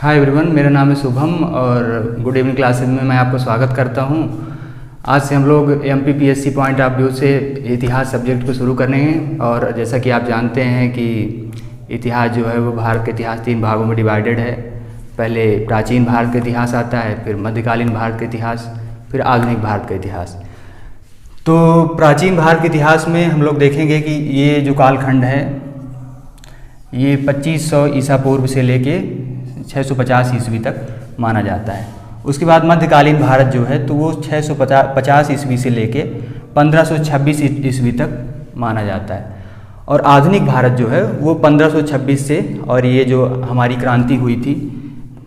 Hi everyone, मेरा नाम है शुभम और गुड इवनिंग क्लासेस में मैं आपको स्वागत करता हूं। आज से हम लोग MPPSC पॉइंट ऑफ व्यू से इतिहास सब्जेक्ट को शुरू करेंगे। और जैसा कि आप जानते हैं कि इतिहास जो है वो भारत का इतिहास 3 भागों में डिवाइडेड है। पहले प्राचीन भारत का इतिहास आता है, फिर मध्यकालीन भारत का इतिहास, फिर आधुनिक भारत का इतिहास। तो प्राचीन भारत के इतिहास में हम लोग देखेंगे कि ये जो कालखंड है ये 2500 ईसा पूर्व से लेके 650 ईस्वी तक माना जाता है। उसके बाद मध्यकालीन भारत जो है तो वो 650 ईस्वी से लेके 1526 ईस्वी तक माना जाता है। और आधुनिक भारत जो है वो 1526 से, और ये जो हमारी क्रांति हुई थी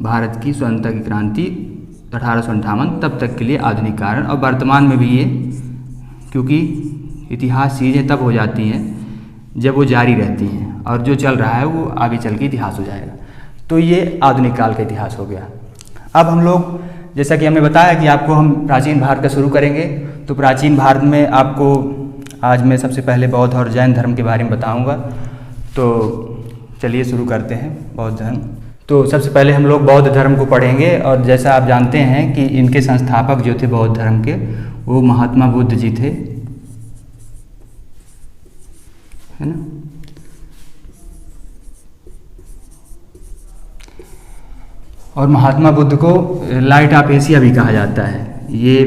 भारत की स्वतंत्रता की क्रांति 1858 तब तक के लिए आधुनिक काल। और वर्तमान में भी ये, क्योंकि इतिहास चीज़ें तब हो जाती हैं जब वो जारी रहती हैं, और जो चल रहा है वो आगे चल के इतिहास हो जाएगा। तो ये आधुनिक काल का इतिहास हो गया। अब हम लोग, जैसा कि हमने बताया कि आपको हम प्राचीन भारत का शुरू करेंगे, तो प्राचीन भारत में आपको आज मैं सबसे पहले बौद्ध और जैन धर्म के बारे में बताऊंगा। तो चलिए शुरू करते हैं। बौद्ध धर्म, तो सबसे पहले हम लोग बौद्ध धर्म को पढ़ेंगे। और जैसा आप जानते हैं कि इनके संस्थापक जो थे बौद्ध धर्म के, वो महात्मा बुद्ध जी थे, है ना। और महात्मा बुद्ध को लाइट ऑफ एशिया भी कहा जाता है। ये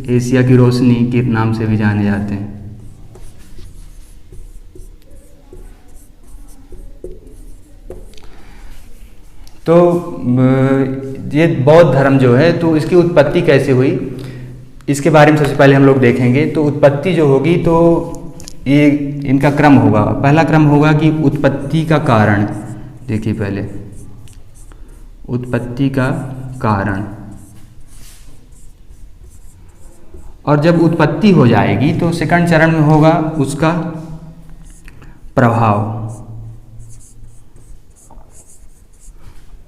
एशिया की रोशनी के नाम से भी जाने जाते हैं। तो ये बौद्ध धर्म जो है तो इसकी उत्पत्ति कैसे हुई, इसके बारे में सबसे पहले हम लोग देखेंगे। तो उत्पत्ति जो होगी तो ये इनका क्रम होगा। पहला क्रम होगा कि उत्पत्ति का कारण। देखिए पहले उत्पत्ति का कारण, और जब उत्पत्ति हो जाएगी तो सेकंड चरण में होगा उसका प्रभाव,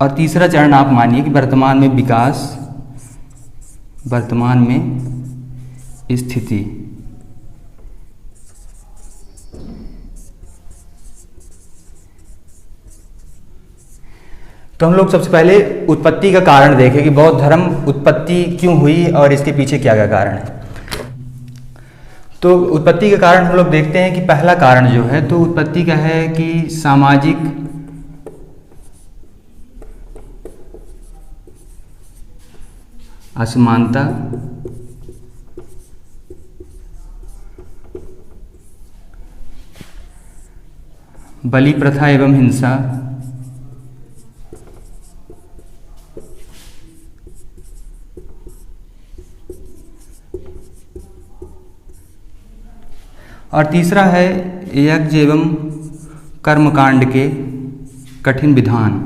और तीसरा चरण आप मानिए कि वर्तमान में विकास, वर्तमान में स्थिति। तो हम लोग सबसे पहले उत्पत्ति का कारण देखें कि बौद्ध धर्म उत्पत्ति क्यों हुई और इसके पीछे क्या क्या कारण है। तो उत्पत्ति का कारण हम लोग देखते हैं कि पहला कारण जो है तो उत्पत्ति का है कि सामाजिक असमानता, बलि प्रथा एवं हिंसा, और तीसरा है यज्ञ एवं कर्मकांड के कठिन विधान।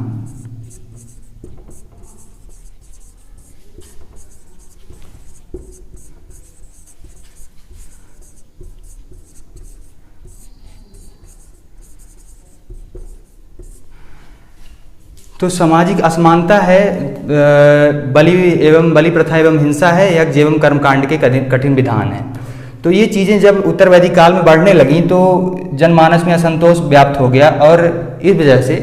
तो सामाजिक असमानता है, बलि प्रथा एवं हिंसा है, यज्ञ एवं कर्मकांड के कठिन विधान है। तो ये चीज़ें जब उत्तर वैदिक काल में बढ़ने लगीं तो जनमानस में असंतोष व्याप्त हो गया, और इस वजह से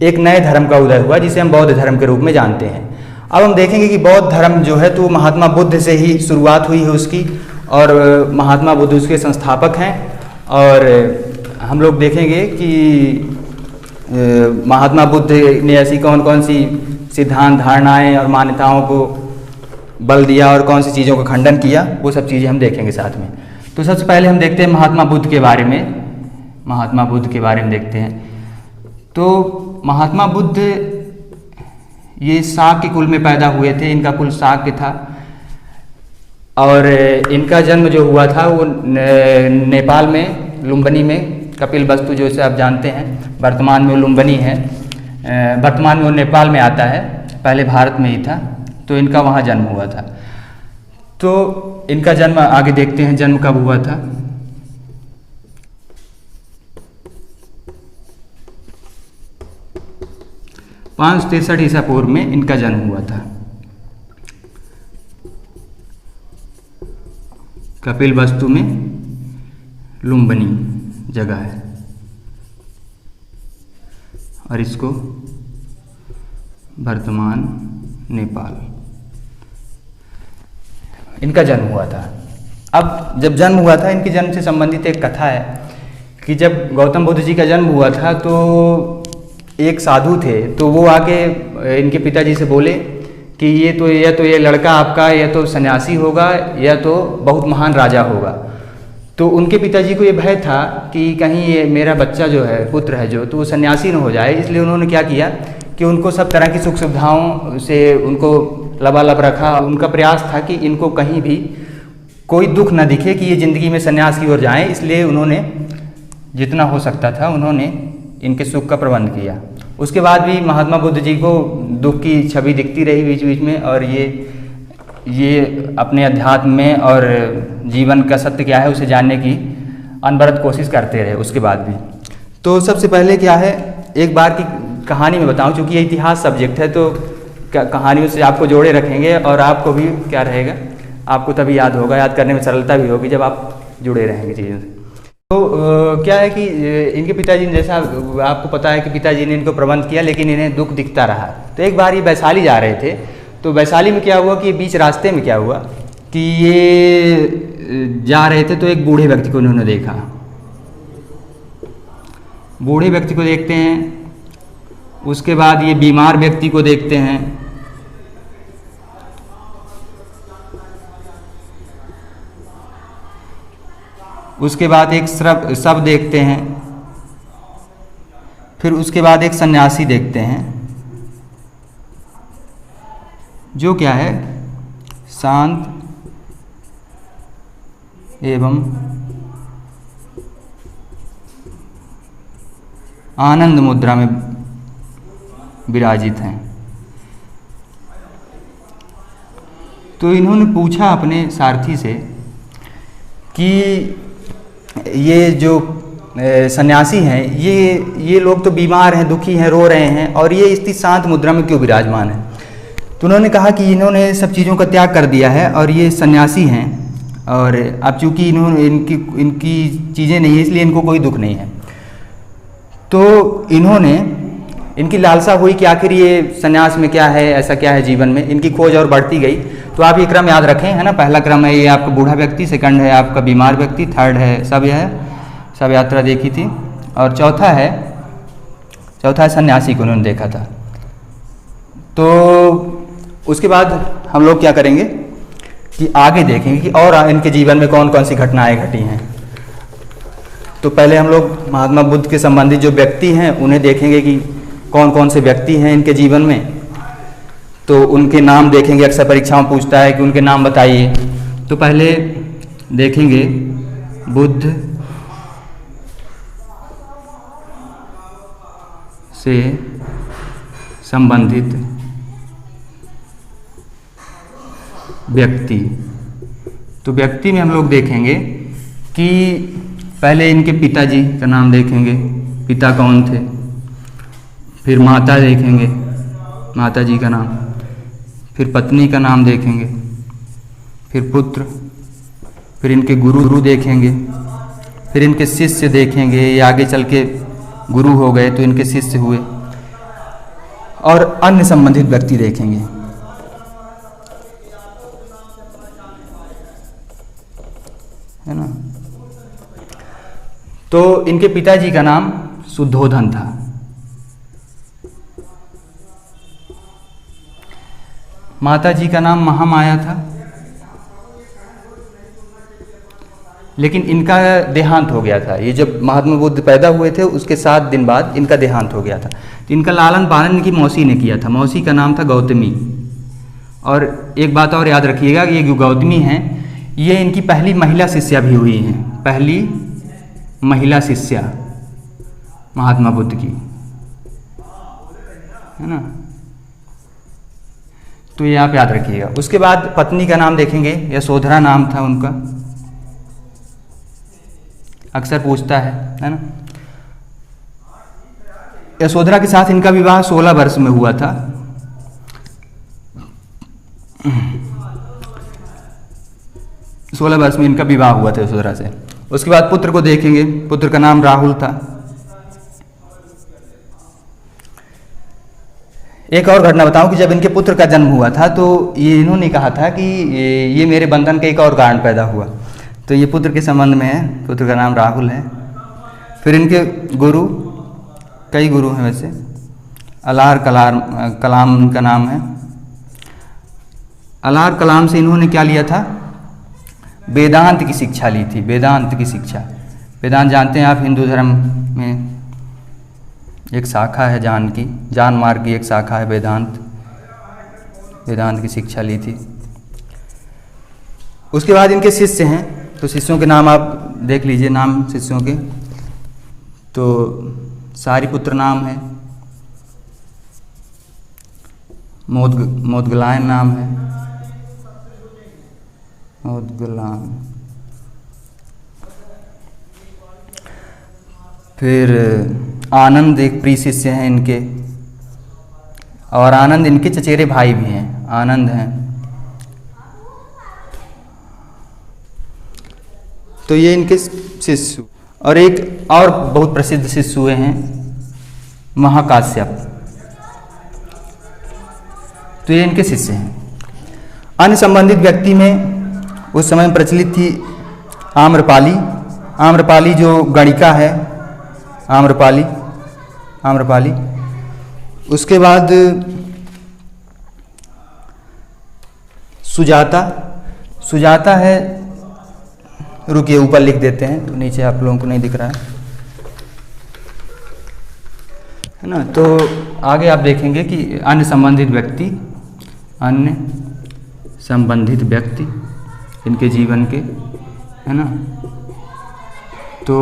एक नए धर्म का उदय हुआ जिसे हम बौद्ध धर्म के रूप में जानते हैं। अब हम देखेंगे कि बौद्ध धर्म जो है तो महात्मा बुद्ध से ही शुरुआत हुई है उसकी, और महात्मा बुद्ध उसके संस्थापक हैं। और हम लोग देखेंगे कि महात्मा बुद्ध ने ऐसी कौन कौन सी सिद्धांत, धारणाएँ और मान्यताओं को बल दिया और कौन सी चीज़ों का खंडन किया, वो सब चीज़ें हम देखेंगे साथ में। तो सबसे पहले हम देखते हैं महात्मा बुद्ध के बारे में। महात्मा बुद्ध के बारे में देखते हैं। तो महात्मा बुद्ध ये शाक्य कुल में पैदा हुए थे, इनका कुल शाक्य था। और इनका जन्म जो हुआ था वो नेपाल में लुम्बिनी में, कपिलवस्तु जो से आप जानते हैं, वर्तमान में वो लुम्बिनी है। वर्तमान में वो नेपाल में आता है, पहले भारत में ही था। तो इनका वहाँ जन्म हुआ था। तो इनका जन्म आगे देखते हैं, जन्म कब हुआ था। पाँच 63 ईसा पूर्व में इनका जन्म हुआ था। कपिलवस्तु में लुम्बिनी जगह है। और इसको वर्तमान नेपाल, इनका जन्म हुआ था। अब जब जन्म हुआ था, इनके जन्म से संबंधित एक कथा है कि जब गौतम बुद्ध जी का जन्म हुआ था तो एक साधु थे, तो वो आके इनके पिताजी से बोले कि ये लड़का आपका या तो सन्यासी होगा या तो बहुत महान राजा होगा। तो उनके पिताजी को ये भय था कि कहीं ये मेरा बच्चा जो है, पुत्र है जो, तो वो सन्यासी न हो जाए, इसलिए उन्होंने क्या किया कि उनको सब तरह की सुख सुविधाओं से उनको लबालब रखा। उनका प्रयास था कि इनको कहीं भी कोई दुख न दिखे कि ये ज़िंदगी में सन्यास की ओर जाएं, इसलिए उन्होंने जितना हो सकता था उन्होंने इनके सुख का प्रबंध किया। उसके बाद भी महात्मा बुद्ध जी को दुख की छवि दिखती रही बीच बीच में, और ये अपने अध्यात्म में और जीवन का सत्य क्या है उसे जानने की अनवरत कोशिश करते रहे उसके बाद भी। तो सबसे पहले क्या है, एक बार की कहानी में बताऊं, चूँकि ये इतिहास सब्जेक्ट है तो कहानियों से आपको जोड़े रखेंगे और आपको भी क्या रहेगा, आपको तभी याद होगा, याद करने में सरलता भी होगी जब आप जुड़े रहेंगे चीज़ों से। तो क्या है कि इनके पिताजी ने, जैसा आपको पता है कि पिताजी ने इनको प्रबंध किया, लेकिन इन्हें दुख दिखता रहा। तो एक बार ये वैशाली जा रहे थे, तो वैशाली में क्या हुआ कि बीच रास्ते में क्या हुआ कि ये जा रहे थे तो एक बूढ़े व्यक्ति को उन्होंने देखा। बूढ़े व्यक्ति को देखते हैं, उसके बाद ये बीमार व्यक्ति को देखते हैं, उसके बाद एक शव देखते हैं, फिर उसके बाद एक सन्यासी देखते हैं जो क्या है, शांत एवं आनंद मुद्रा में विराजित हैं। तो इन्होंने पूछा अपने सारथी से कि ये जो सन्यासी हैं, ये लोग तो बीमार हैं, दुखी हैं, रो रहे हैं, और ये इतनी शांत मुद्रा में क्यों विराजमान है। तो उन्होंने कहा कि इन्होंने सब चीज़ों का त्याग कर दिया है और ये सन्यासी हैं, और अब चूँकि इनकी चीज़ें नहीं है इसलिए इनको कोई दुख नहीं है। तो इनकी लालसा हुई कि आखिर ये सन्यास में क्या है, ऐसा क्या है जीवन में, इनकी खोज और बढ़ती गई। तो आप ये क्रम याद रखें, है ना। पहला क्रम है ये आपका बूढ़ा व्यक्ति, सेकंड है आपका बीमार व्यक्ति, थर्ड है सब यात्रा देखी थी, और चौथा है सन्यासी को उन्होंने देखा था। तो उसके बाद हम लोग क्या करेंगे कि आगे देखेंगे कि और इनके जीवन में कौन कौन सी घटनाएं घटी हैं। तो पहले हम लोग महात्मा बुद्ध के संबंधित जो व्यक्ति हैं उन्हें देखेंगे कि कौन कौन से व्यक्ति हैं इनके जीवन में। तो उनके नाम देखेंगे, अक्सर परीक्षाओं में पूछता है कि उनके नाम बताइए। तो पहले देखेंगे बुद्ध से संबंधित व्यक्ति। तो व्यक्ति में हम लोग देखेंगे कि पहले इनके पिताजी का नाम देखेंगे, पिता कौन थे, फिर माता देखेंगे, माता जी का नाम, फिर पत्नी का नाम देखेंगे, फिर पुत्र, फिर इनके गुरु देखेंगे, फिर इनके शिष्य देखेंगे, ये आगे चल के गुरु हो गए तो इनके शिष्य हुए, और अन्य संबंधित व्यक्ति देखेंगे। है ना। तो इनके पिताजी का नाम शुद्धोधन था। माता जी का नाम महामाया था, लेकिन इनका देहांत हो गया था। ये जब महात्मा बुद्ध पैदा हुए थे उसके 7 दिन बाद इनका देहांत हो गया था। तो इनका लालन पालन इनकी मौसी ने किया था। मौसी का नाम था गौतमी। और एक बात और याद रखिएगा, ये जो गौतमी हैं ये इनकी पहली महिला शिष्या भी हुई हैं, पहली महिला शिष्या महात्मा बुद्ध की, है ना। तो ये आप याद रखिएगा। उसके बाद पत्नी का नाम देखेंगे, यशोधरा नाम था उनका, अक्सर पूछता है ना। यशोधरा के साथ इनका विवाह 16 वर्ष में हुआ था। सोलह वर्ष में इनका विवाह हुआ था यशोधरा से। उसके बाद पुत्र को देखेंगे, पुत्र का नाम राहुल था। एक और घटना बताऊं कि जब इनके पुत्र का जन्म हुआ था तो ये इन्होंने कहा था कि ये मेरे बंधन का एक और कारण पैदा हुआ। तो ये पुत्र के संबंध में है, पुत्र का नाम राहुल है। फिर इनके गुरु, कई गुरु हैं वैसे, अलार कलाम का नाम है। अलार कलाम से इन्होंने क्या लिया था? वेदांत की शिक्षा ली थी, वेदांत की शिक्षा। वेदांत जानते हैं आप, हिंदू धर्म में एक शाखा है, जान मार्ग की एक शाखा है वेदांत। वेदांत की शिक्षा ली थी। उसके बाद इनके शिष्य हैं, तो शिष्यों के नाम आप देख लीजिए, नाम शिष्यों के। तो सारिपुत्र नाम है, मोदगलायन नाम है, मोदगलायन। फिर आनंद एक प्रिय शिष्य हैं इनके, और आनंद इनके चचेरे भाई भी हैं, आनंद हैं। तो ये इनके शिष्य। और एक और बहुत प्रसिद्ध शिष्य हुए हैं, महाकाश्यप। तो ये इनके शिष्य हैं। अन्य संबंधित व्यक्ति में उस समय प्रचलित थी आम्रपाली। आम्रपाली जो गणिका है, आम्रपाली। उसके बाद सुजाता है, रुकिए ऊपर लिख देते हैं, तो नीचे आप लोगों को नहीं दिख रहा है ना। तो आगे आप देखेंगे कि अन्य संबंधित व्यक्ति इनके जीवन के, है ना। तो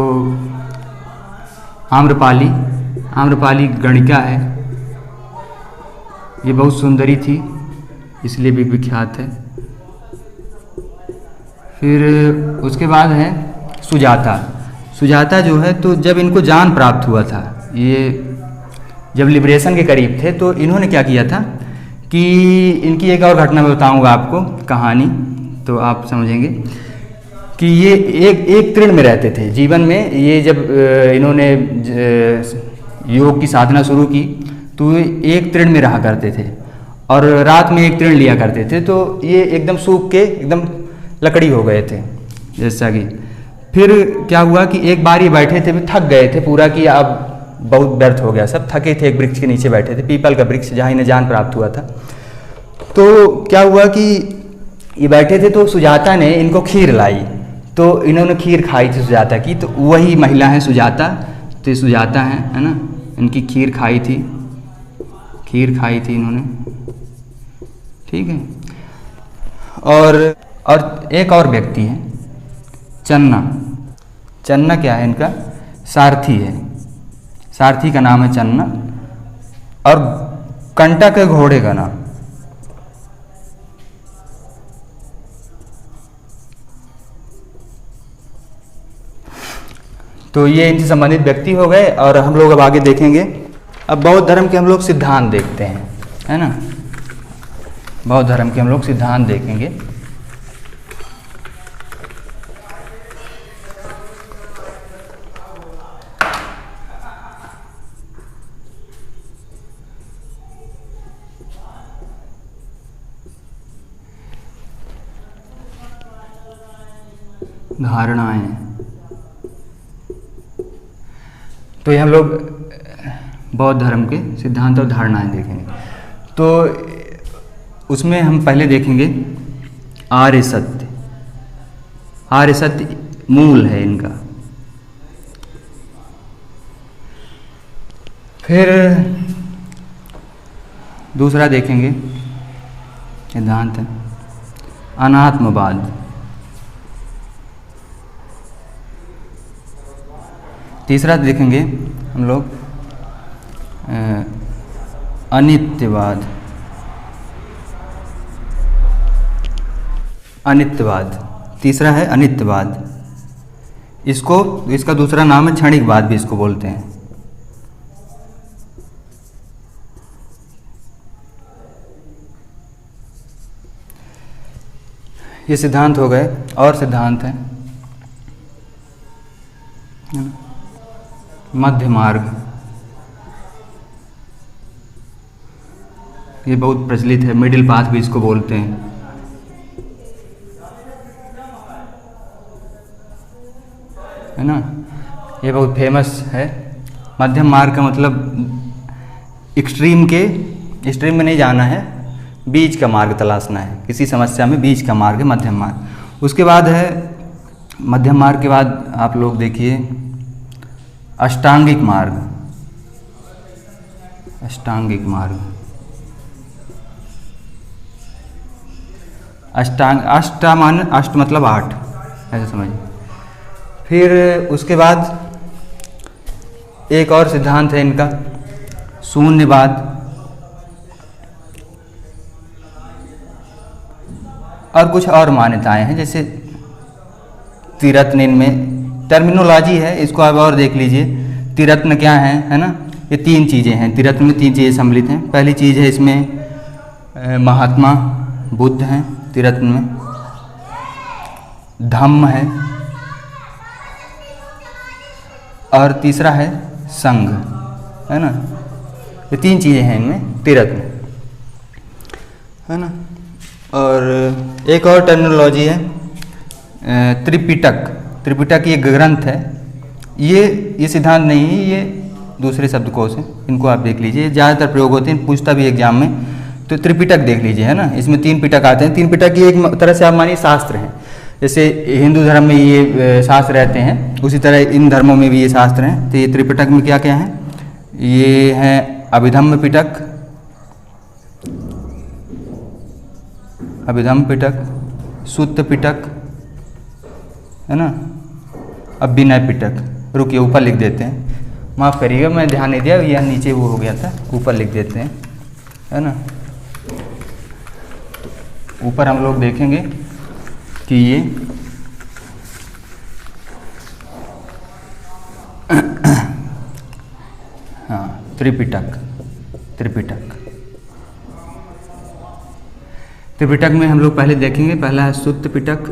आम्रपाली गणिका है, ये बहुत सुंदरी थी, इसलिए भी विख्यात है। फिर उसके बाद है सुजाता जो है, तो जब इनको ज्ञान प्राप्त हुआ था, ये जब लिबरेशन के करीब थे, तो इन्होंने क्या किया था कि इनकी एक और घटना मैं बताऊंगा आपको, कहानी, तो आप समझेंगे कि ये एक तृण में रहते थे जीवन में। ये जब इन्होंने योग की साधना शुरू की तो एक तृण में रहा करते थे, और रात में एक तृण लिया करते थे। तो ये एकदम सूख के एकदम लकड़ी हो गए थे जैसा कि। फिर क्या हुआ कि एक बार ये बैठे थे, थक गए थे पूरा, कि अब बहुत व्यर्थ हो गया, सब थके थे। एक वृक्ष के नीचे बैठे थे, पीपल का वृक्ष, जहाँ इन्हें ज्ञान प्राप्त हुआ था। तो क्या हुआ कि ये बैठे थे, तो सुजाता ने इनको खीर लाई, तो इन्होंने खीर खाई थी सुजाता की। तो वही महिला है सुजाता, तो ये सुजाता है ना। इनकी खीर खाई थी इन्होंने, ठीक है। और एक और व्यक्ति है, चन्ना क्या है इनका? सारथी है, सारथी का नाम है चन्ना। और कंटक है घोड़े का नाम। तो ये इनसे संबंधित व्यक्ति हो गए। और हम लोग अब आगे देखेंगे, अब बौद्ध धर्म के हम लोग सिद्धांत देखते हैं, है ना। बौद्ध धर्म के हम लोग सिद्धांत देखेंगे। धारणाएं, तो ये हम लोग बौद्ध धर्म के सिद्धांत और धारणाएं देखेंगे। तो उसमें हम पहले देखेंगे आर्य सत्य। आर्य सत्य मूल है इनका। फिर दूसरा देखेंगे सिद्धांत है अनात्मवाद। तीसरा देखेंगे हम लोग अनित्यवाद। तीसरा है अनित्यवाद। इसका दूसरा नाम है क्षणिकवाद भी इसको बोलते हैं। ये सिद्धांत हो गए। और सिद्धांत है मध्य मार्ग। ये बहुत प्रचलित है, मिडिल पाथ भी इसको बोलते हैं। है ना, ये बहुत फेमस है। मध्यम मार्ग का मतलब एक्सट्रीम में नहीं जाना है, बीच का मार्ग तलाशना है। किसी समस्या में बीच का मार्ग है मध्यम मार्ग। उसके बाद है, मध्यम मार्ग के बाद आप लोग देखिए अष्टांगिक मार्ग। अष्टांगिक मार्ग, अष्ट मान अष्ट मतलब 8, ऐसे समझिए। फिर उसके बाद एक और सिद्धांत है इनका, शून्यवाद। और कुछ और मान्यताएं हैं, जैसे त्रिरत्न, इनमें टर्मिनोलॉजी है, इसको आप और देख लीजिए। त्रिरत्न क्या है ना, ये 3 चीज़ें हैं। त्रिरत्न में 3 चीज़ें सम्मिलित हैं। पहली चीज़ है इसमें महात्मा बुद्ध हैं त्रिरत्न में, धम्म है, और तीसरा है संघ, है ना। ये 3 चीज़ें हैं इनमें त्रिरत्न, है ना। और एक और टर्मिनोलॉजी है त्रिपिटक। त्रिपिटक ये ग्रंथ है, ये सिद्धांत नहीं है, ये दूसरे शब्दकोश हैं, इनको आप देख लीजिए। ज़्यादातर प्रयोग होते हैं, पूछता भी एग्जाम में, तो त्रिपिटक देख लीजिए, है ना। इसमें 3 पिटक आते हैं। 3 पिटक ये एक तरह से आप मानिए शास्त्र हैं। जैसे हिंदू धर्म में ये शास्त्र रहते हैं, उसी तरह इन धर्मों में भी ये शास्त्र हैं। तो ये त्रिपिटक में क्या क्या हैं, ये हैं अभिधम्म पिटक, अभिधम्म पिटक, सुत्त पिटक, है ना, अब विनय पिटक। रुकिए ऊपर लिख देते हैं, माफ़ करिएगा मैं ध्यान नहीं दिया, यह नीचे वो हो गया था, ऊपर लिख देते हैं, है ना। ऊपर हम लोग देखेंगे कि ये हाँ त्रिपिटक। त्रिपिटक में हम लोग पहले देखेंगे, पहला है सुत्त पिटक,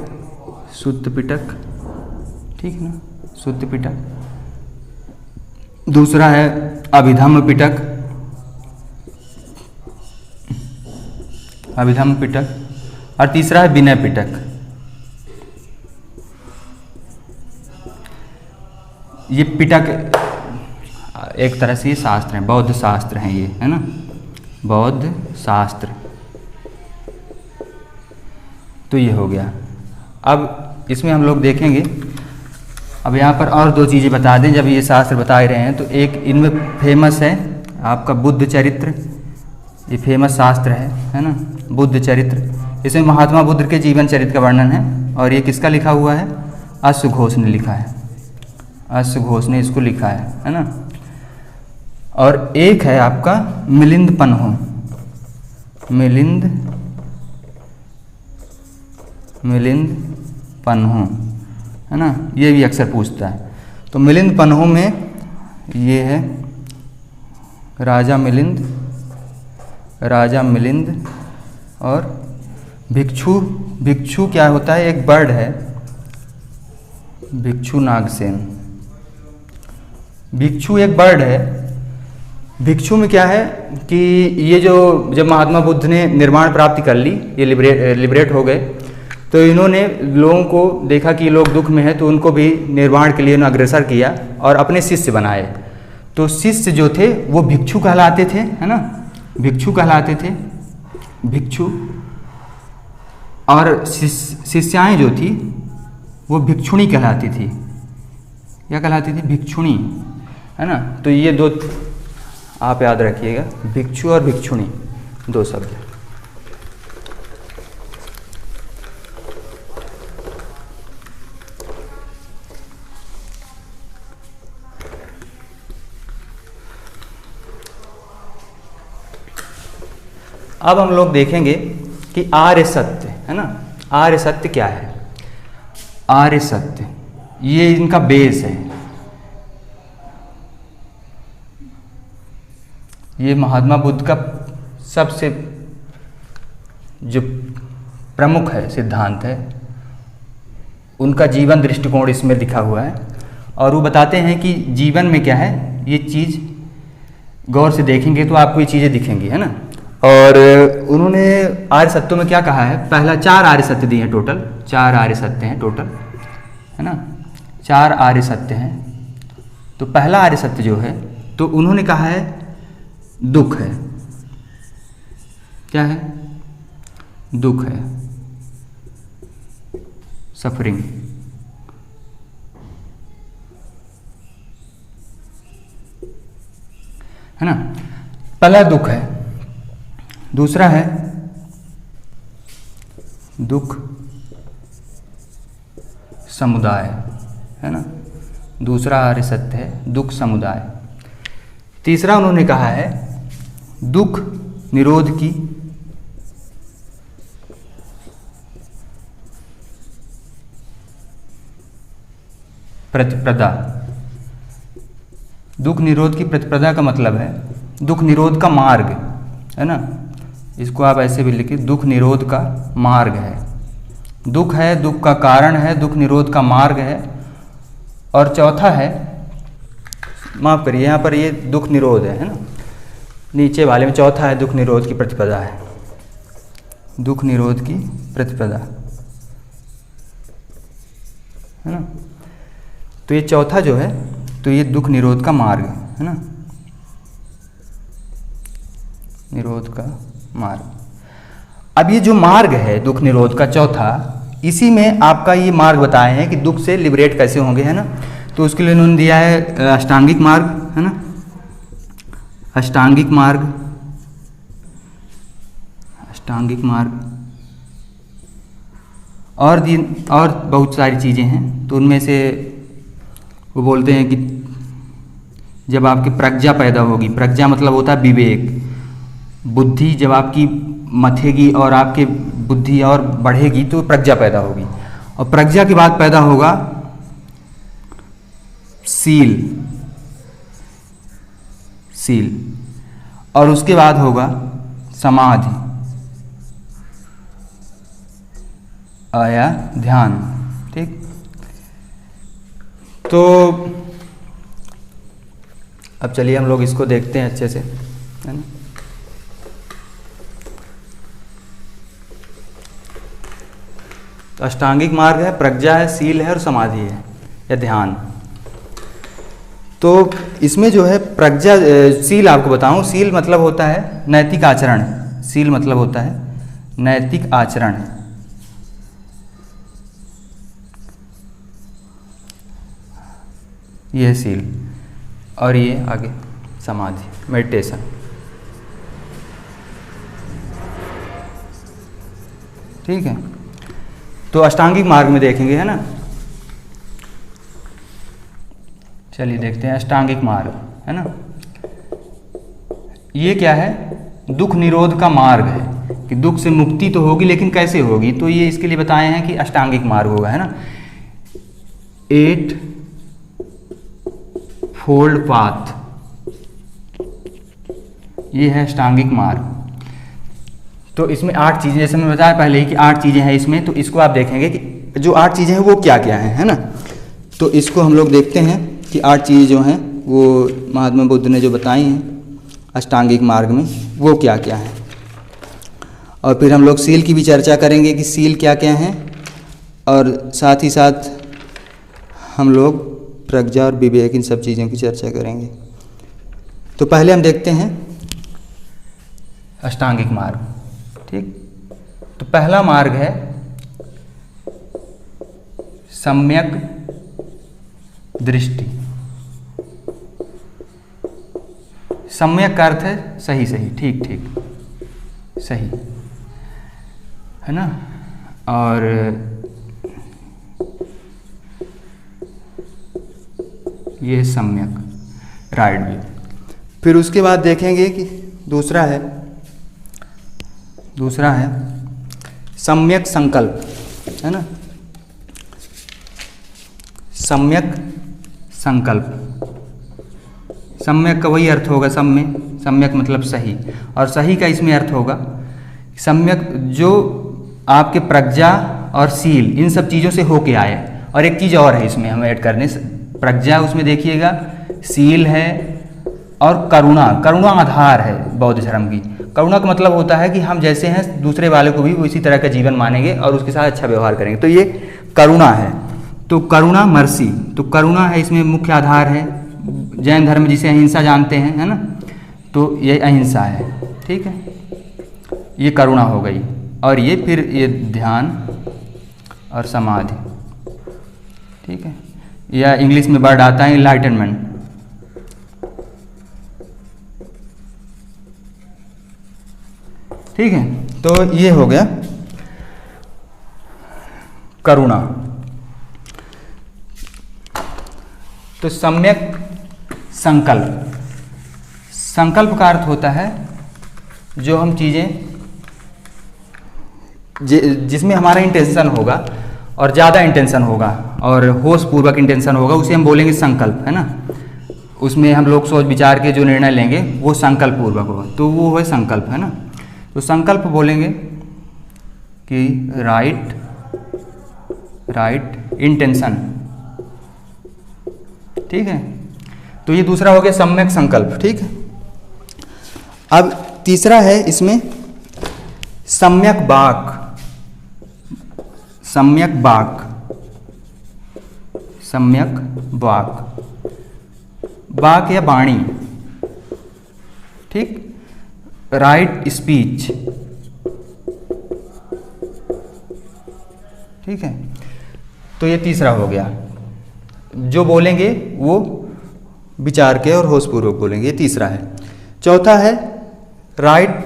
ठीक है ना, सुत्त पिटक। दूसरा है अभिधम्म पिटक, और तीसरा है विनय पिटक। ये पिटक एक तरह से ये शास्त्र हैं, बौद्ध शास्त्र हैं ये, है ना, बौद्ध शास्त्र। तो ये हो गया। अब इसमें हम लोग देखेंगे, अब यहाँ पर और 2 चीज़ें बता दें, जब ये शास्त्र बता ही रहे हैं तो एक इनमें फेमस है आपका बुद्ध चरित्र। ये फेमस शास्त्र है ना, बुद्ध चरित्र। इसमें महात्मा बुद्ध के जीवन चरित्र का वर्णन है, और ये किसका लिखा हुआ है, अश्वघोष ने लिखा है, अश्वघोष ने इसको लिखा है ना। और एक है आपका मिलिंद पन्हो, है ना, ये भी अक्सर पूछता है। तो मिलिंद पन्हो में ये है राजा मिलिंद और भिक्षु क्या होता है, एक बर्ड है, भिक्षु नागसेन। भिक्षु एक बर्ड है। भिक्षु में क्या है कि ये जब महात्मा बुद्ध ने निर्वाण प्राप्ति कर ली, ये लिबरेट हो गए, तो इन्होंने लोगों को देखा कि लोग दुख में हैं, तो उनको भी निर्वाण के लिए अग्रसर किया और अपने शिष्य बनाए। तो शिष्य जो थे वो भिक्षु कहलाते थे, है ना, भिक्षु कहलाते थे, भिक्षु। और शिष्याएं जो थी वो भिक्षुणी कहलाती थी। क्या कहलाती थी, भिक्षुणी, है ना। तो ये 2 आप याद रखिएगा, भिक्षु और भिक्षुणी 2 शब्द। अब हम लोग देखेंगे कि आर्य सत्य, है ना, आर्य सत्य क्या है। आर्य सत्य ये इनका बेस है। ये महात्मा बुद्ध का सबसे जो प्रमुख है सिद्धांत है, उनका जीवन दृष्टिकोण इसमें लिखा हुआ है। और वो बताते हैं कि जीवन में क्या है, ये चीज़ गौर से देखेंगे तो आपको ये चीज़ें दिखेंगी, है ना। और उन्होंने आर्य सत्यों में क्या कहा है, पहला 4 आर्य सत्य दिए हैं, टोटल 4 आर्य सत्य हैं टोटल, है ना, 4 आर्य सत्य हैं। तो पहला आर्य सत्य जो है, तो उन्होंने कहा है दुख है। क्या है? दुख है, सफरिंग। है ना, पहला दुख है। दूसरा है दुख समुदाय, है ना, दूसरा आर्य सत्य है दुख समुदाय। तीसरा उन्होंने कहा है दुख निरोध की प्रतिप्रदा। दुख निरोध की प्रतिप्रदा का मतलब है दुख निरोध का मार्ग, है ना, इसको आप ऐसे भी लिखिए, दुख निरोध का मार्ग है। दुख है, दुख का कारण है, दुख निरोध का मार्ग है। और चौथा है, माफ करिए, यहाँ पर ये दुख निरोध है ना, नीचे वाले में चौथा है दुख निरोध की प्रतिपदा है, दुख निरोध की प्रतिपदा, है ना। तो ये चौथा जो है, तो ये दुख निरोध का मार्ग है ना, निरोध का मार्ग। अब ये जो मार्ग है दुख निरोध का चौथा, इसी में आपका ये मार्ग बताए हैं कि दुख से लिबरेट कैसे होंगे, है ना। तो उसके लिए उन्होंने दिया है अष्टांगिक मार्ग, है ना, अष्टांगिक मार्ग, अष्टांगिक मार्ग, और बहुत सारी चीज़ें हैं। तो उनमें से वो बोलते हैं कि जब आपकी प्रज्ञा पैदा होगी, प्रज्ञा मतलब होता है विवेक, बुद्धि जब आपकी मथेगी और आपकी बुद्धि और बढ़ेगी तो प्रज्ञा पैदा होगी, और प्रज्ञा के बाद पैदा होगा सील, सील, और उसके बाद होगा समाधि आया ध्यान। ठीक, तो अब चलिए हम लोग इसको देखते हैं अच्छे से, है ना। तो अष्टांगिक मार्ग है, प्रज्ञा है, सील है और समाधि है या ध्यान। तो इसमें जो है प्रज्ञा, सील आपको बताऊं, सील मतलब होता है नैतिक आचरण, सील मतलब होता है नैतिक आचरण। ये है सील, और ये आगे समाधि, मेडिटेशन। ठीक है, तो अष्टांगिक मार्ग में देखेंगे, है ना। चलिए देखते हैं अष्टांगिक मार्ग, है ना। ये क्या है? दुख निरोध का मार्ग है कि दुख से मुक्ति तो होगी, लेकिन कैसे होगी, तो ये इसके लिए बताए हैं कि अष्टांगिक मार्ग होगा, है ना। 8 फोल्ड पाथ, ये है अष्टांगिक मार्ग। तो इसमें 8 चीज़ें, जैसे मैं बताया पहले ही कि 8 चीज़ें हैं इसमें, तो इसको आप देखेंगे कि जो 8 चीज़ें हैं वो क्या क्या हैं, है ना। तो इसको हम लोग देखते हैं कि 8 चीज़ें जो हैं वो महात्मा बुद्ध ने जो बताई हैं अष्टांगिक मार्ग में, वो क्या क्या हैं। और फिर हम लोग सील की भी चर्चा करेंगे कि सील क्या क्या हैं, और साथ ही साथ हम लोग प्रज्ञा और विवेक, इन सब चीज़ों की चर्चा करेंगे। तो पहले हम देखते हैं अष्टांगिक मार्ग। ठीक, तो पहला मार्ग है सम्यक दृष्टि। सम्यक का अर्थ है सही सही, ठीक ठीक, सही, है ना। और ये सम्यक, राइट व्यू। फिर उसके बाद देखेंगे कि दूसरा है सम्यक संकल्प, है ना, सम्यक संकल्प। सम्यक का वही अर्थ होगा, सम्यक मतलब सही, और सही का इसमें अर्थ होगा सम्यक जो आपके प्रज्ञा और सील, इन सब चीज़ों से होके आए। और एक चीज़ और है इसमें हम ऐड करने, प्रज्ञा उसमें देखिएगा, सील है और करुणा, करुणा आधार है बौद्ध धर्म की। करुणा का मतलब होता है कि हम जैसे हैं दूसरे वाले को भी उसी तरह का जीवन मानेंगे और उसके साथ अच्छा व्यवहार करेंगे, तो ये करुणा है। तो करुणा मर्सी, तो करुणा है इसमें मुख्य आधार है। जैन धर्म जिसे अहिंसा जानते हैं, है ना, तो ये अहिंसा है, ठीक है, ये करुणा हो गई। और ये फिर ये ध्यान और समाधि, ठीक है, या इंग्लिश में वर्ड आता है इनलाइटनमेंट। ठीक है, तो ये हो गया करुणा। तो सम्यक संकल्प, संकल्प का अर्थ होता है जो हम चीज़ें जिसमें हमारा इंटेंशन होगा और ज़्यादा इंटेंशन होगा और होश पूर्वक इंटेंशन होगा, उसे हम बोलेंगे संकल्प, है ना। उसमें हम लोग सोच विचार के जो निर्णय लेंगे वो संकल्प पूर्वक होगा, तो वो है संकल्प, है ना। तो संकल्प बोलेंगे कि राइट इंटेंशन, ठीक है। तो ये दूसरा हो गया सम्यक संकल्प, ठीक है। अब तीसरा है इसमें सम्यक वाक, सम्यक वाक, सम्यक वाक, वाक या वाणी, ठीक, राइट स्पीच, ठीक है। तो ये तीसरा हो गया, जो बोलेंगे वो विचार के और होशपूर्वक बोलेंगे, ये तीसरा है। चौथा है राइट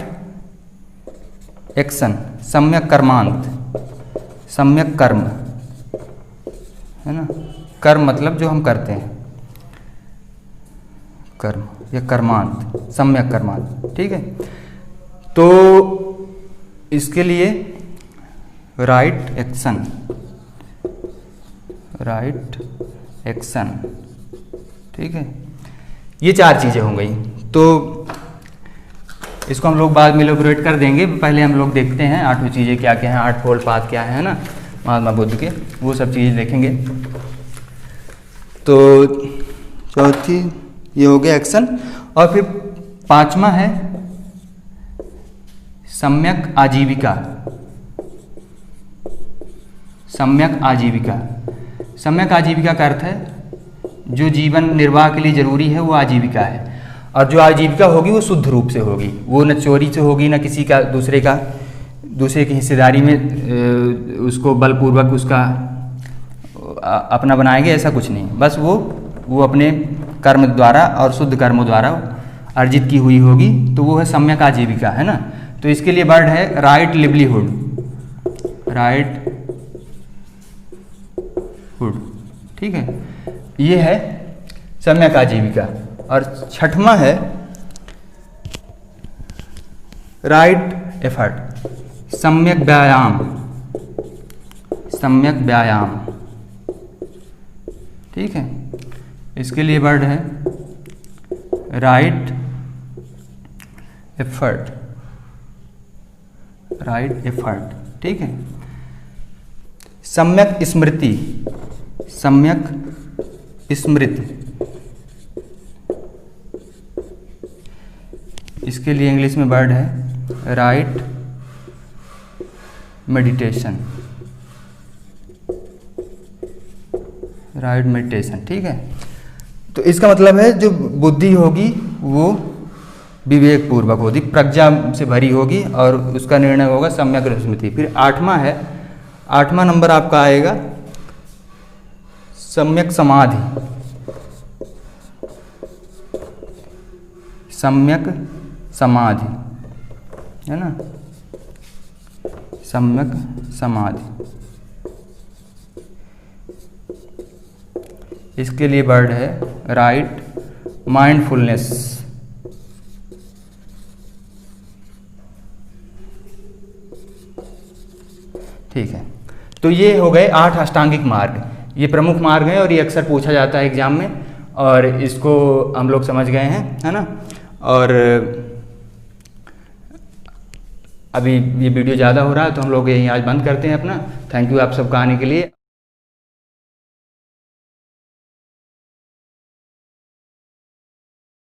एक्शन, सम्यक कर्मांत, सम्यक कर्म, है ना। कर्म मतलब जो हम करते हैं, कर्म या कर्मांत, सम्यक कर्मांत, ठीक है। तो इसके लिए राइट एक्शन, राइट एक्शन, ठीक है। ये चार चीज़ें हो गई। तो इसको हम लोग बाद में इलेबोरेट कर देंगे, पहले हम लोग देखते हैं आठों चीज़ें क्या क्या हैं, आठ फोल्ड पाथ क्या है ना महात्मा बुद्ध के, वो सब चीज़ें देखेंगे। तो चौथी ये हो गया एक्शन, और फिर पांचवा है सम्यक आजीविका, सम्यक आजीविका। सम्यक आजीविका का अर्थ है जो जीवन निर्वाह के लिए जरूरी है वो आजीविका है, और जो आजीविका होगी वो शुद्ध रूप से होगी, वो न चोरी से होगी न किसी का दूसरे की हिस्सेदारी में उसको बलपूर्वक उसका अपना बनाएंगे, ऐसा कुछ नहीं। बस वो अपने कर्म द्वारा और शुद्ध कर्मों द्वारा अर्जित की हुई होगी, तो वो है सम्यक आजीविका, है ना। तो इसके लिए वर्ड है राइट लिवलीहुड, राइट हुड, ठीक है, ये है सम्यक आजीविका। और छठवां है राइट एफर्ट, सम्यक व्यायाम, सम्यक व्यायाम, ठीक है। इसके लिए वर्ड है राइट एफर्ट, राइट एफर्ट, ठीक है। सम्यक स्मृति, सम्यक स्मृति, इसके लिए इंग्लिश में वर्ड है राइट मेडिटेशन, राइट मेडिटेशन, ठीक है। तो इसका मतलब है जो बुद्धि होगी वो विवेक पूर्वक होगी, प्रज्ञा से भरी होगी और उसका निर्णय होगा सम्यक स्मृति। फिर आठवां है, आठवां नंबर आपका आएगा सम्यक समाधि, सम्यक समाधि, है ना, सम्यक समाधि। इसके लिए वर्ड है राइट माइंडफुलनेस, ठीक है। तो ये हो गए 8 अष्टांगिक मार्ग, ये प्रमुख मार्ग हैं और ये अक्सर पूछा जाता है एग्जाम में, और इसको हम लोग समझ गए हैं, है ना। और अभी ये वीडियो ज़्यादा हो रहा है तो हम लोग यहीं आज बंद करते हैं अपना। थैंक यू आप सबका आने के लिए।